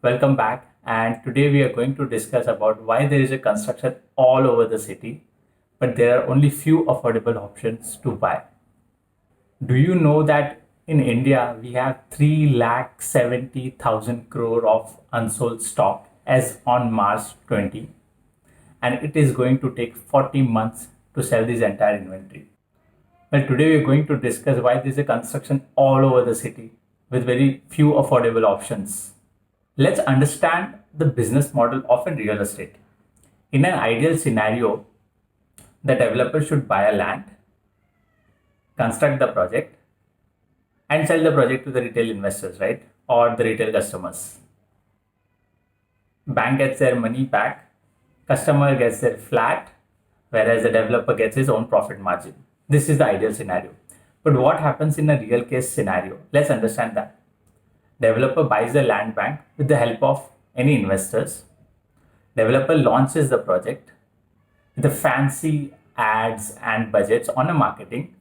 Welcome back, and today we are going to discuss about why there is a construction all over the city, but there are only few affordable options to buy. Do you know that in India we have 3,70,000 crore of unsold stock as on March 20, and it is going to take 40 months to sell this entire inventory. Well, today we are going to discuss why there is a construction all over the city with very few affordable options. Let's understand the business model of a real estate. In an ideal scenario, the developer should buy a land, construct the project, and sell the project to the retail investors, right? Or the retail customers. Bank gets their money back, customer gets their flat, whereas the developer gets his own profit margin. This is the ideal scenario. But what happens in a real case scenario? Let's understand that. Developer buys the land bank with the help of any investors. Developer launches the project with the fancy ads and budgets on a marketing.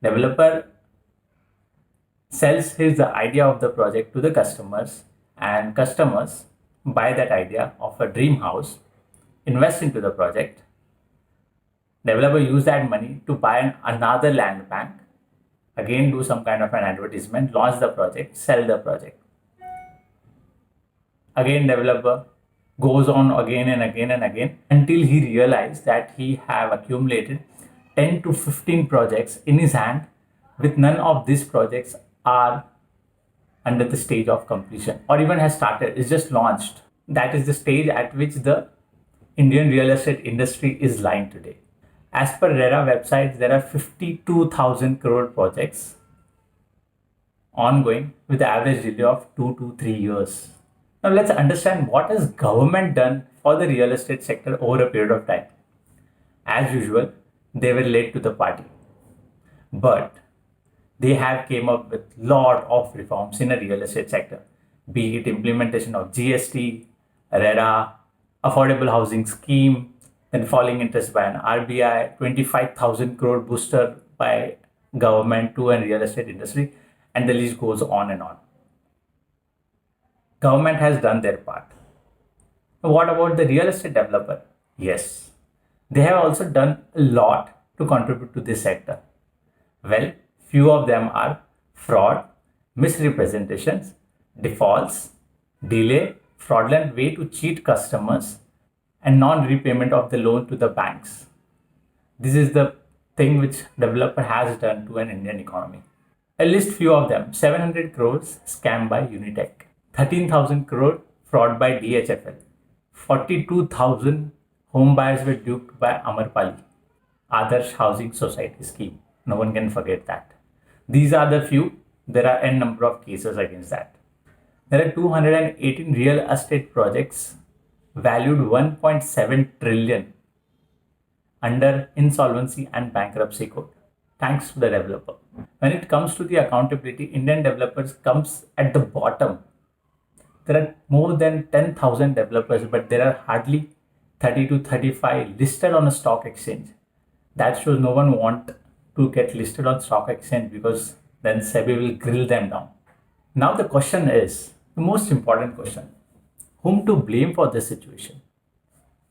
Developer sells his the idea of the project to the customers, and customers buy that idea of a dream house, invest into the project. Developer use that money to buy another land bank, again do some kind of an advertisement, launch the project, sell the project. Again developer goes on again and again and again until he realized that he have accumulated 10 to 15 projects in his hand, with none of these projects are under the stage of completion or even has started, it's just launched. That is the stage at which the Indian real estate industry is lying today. As per RERA website, there are 52,000 crore projects ongoing with the average delay of 2 to 3 years. Now let's understand what has government done for the real estate sector over a period of time. As usual, they were late to the party, but they have came up with lot of reforms in the real estate sector, be it implementation of GST, RERA, affordable housing scheme, then falling interest by an RBI, 25,000 crore booster by government to a real estate industry, and the list goes on and on. Government has done their part. What about the real estate developer? Yes, they have also done a lot to contribute to this sector. Well, few of them are fraud, misrepresentations, defaults, delay, fraudulent way to cheat customers, and non-repayment of the loan to the banks. This is the thing which developer has done to an Indian economy. I list few of them. 700 crores scam by Unitech, 13,000 crore fraud by DHFL, 42,000 home buyers were duped by Amarpali, Adarsh Housing Society scheme. No one can forget that. These are the few. There are n number of cases against that. There are 218 real estate projects valued 1.7 trillion under insolvency and bankruptcy code, thanks to the developer. When it comes to the accountability, Indian developers comes at the bottom. There are more than 10,000 developers, but there are hardly 30 to 35 listed on a stock exchange. That shows no one want to get listed on stock exchange, because then SEBI will grill them down. Now the question is, the most important question, whom to blame for this situation?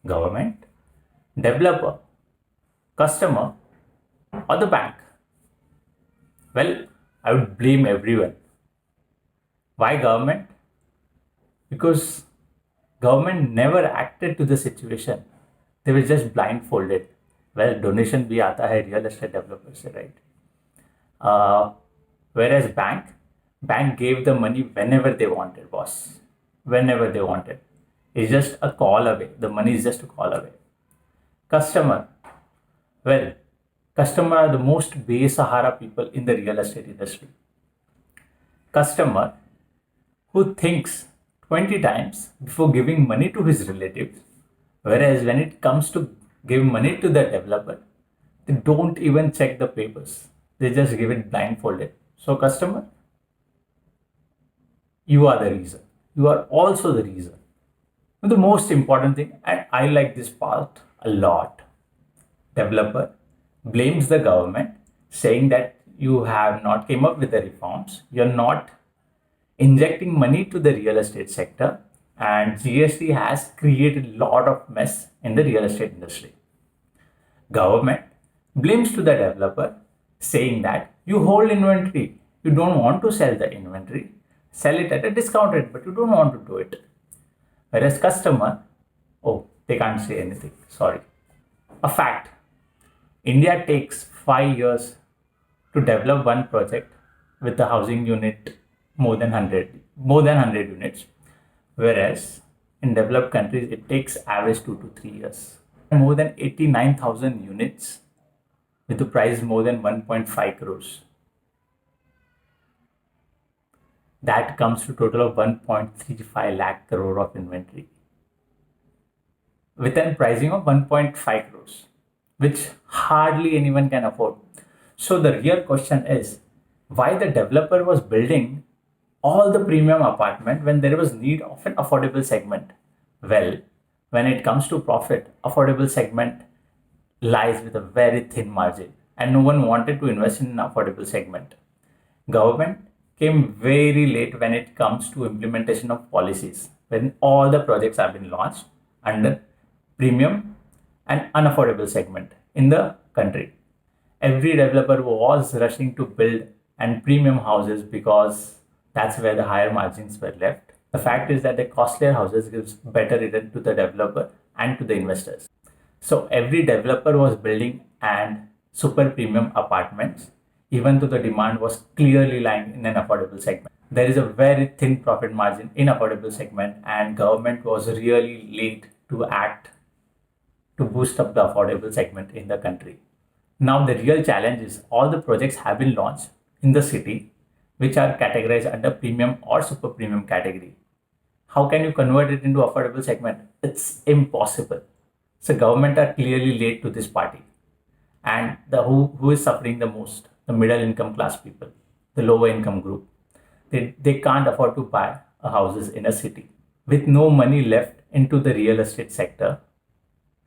Government, developer, customer, or the bank? Well, I would blame everyone. Why government? Because government never acted to the situation. They were just blindfolded. Well, donation bhi aata hai real estate developers se, right? Whereas bank gave the money whenever they wanted, boss. Whenever they wanted. It's just a call away. The money is just a call away. Customer. Well, customer are the most be-sahara people in the real estate industry. Customer who thinks 20 times before giving money to his relatives, whereas when it comes to give money to the developer, they don't even check the papers. They just give it blindfolded. So customer, you are the reason. You are also the reason. And the most important thing, and I like this part a lot, developer blames the government, saying that you have not came up with the reforms, you're not injecting money to the real estate sector, and GST has created a lot of mess in the real estate industry. Government blames to the developer, saying that you hold inventory, you don't want to sell the inventory, sell it at a discount rate, but you don't want to do it. Whereas customer, oh, they can't say anything, sorry. A fact, India takes 5 years to develop one project with the housing unit more than 100 units, whereas in developed countries it takes average 2 to 3 years. More than 89,000 units with a price more than 1.5 crores. That comes to total of 1.35 lakh crore of inventory with a pricing of 1.5 crores, which hardly anyone can afford. So the real question is why the developer was building all the premium apartment when there was need of an affordable segment. Well, when it comes to profit, affordable segment lies with a very thin margin and no one wanted to invest in an affordable segment. Government came very late when it comes to implementation of policies, when all the projects have been launched under premium and unaffordable segment in the country. Every developer was rushing to build and premium houses because that's where the higher margins were left. The fact is that the costlier houses gives better return to the developer and to the investors. So every developer was building and super premium apartments, even though the demand was clearly lying in an affordable segment. There is a very thin profit margin in affordable segment, and government was really late to act to boost up the affordable segment in the country. Now the real challenge is all the projects have been launched in the city which are categorized under premium or super premium category. How can you convert it into affordable segment? It's impossible. So government are clearly late to this party. And the who is suffering the most? The middle income class people, the lower income group. They can't afford to buy houses in a city. With no money left into the real estate sector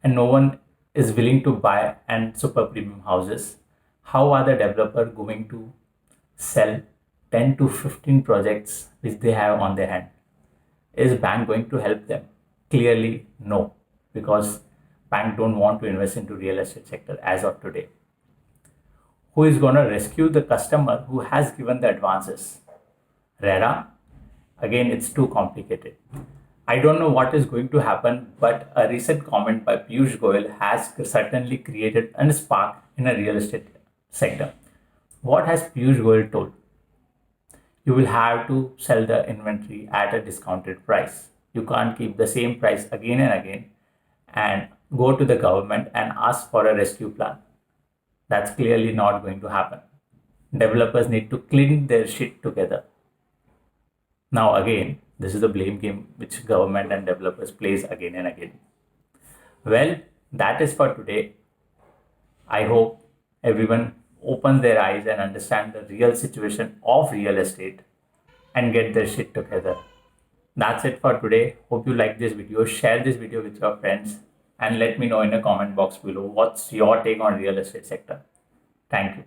and no one is willing to buy and super premium houses, how are the developer going to sell 10 to 15 projects which they have on their hand? Is bank going to help them? Clearly no, because bank don't want to invest into real estate sector as of today. Who is going to rescue the customer who has given the advances? RERA? Again, it's too complicated. I don't know what is going to happen, but a recent comment by Piyush Goyal has certainly created a spark in a real estate sector. What has Piyush Goyal told? You will have to sell the inventory at a discounted price. You can't keep the same price again and again and go to the government and ask for a rescue plan. That's clearly not going to happen. Developers need to clean their shit together. Now again, this is the blame game which government and developers plays again and again. Well, that is for today. I hope everyone opens their eyes and understand the real situation of real estate and get their shit together. That's it for today. Hope you like this video. Share this video with your friends and let me know in the comment box below what's your take on real estate sector. Thank you.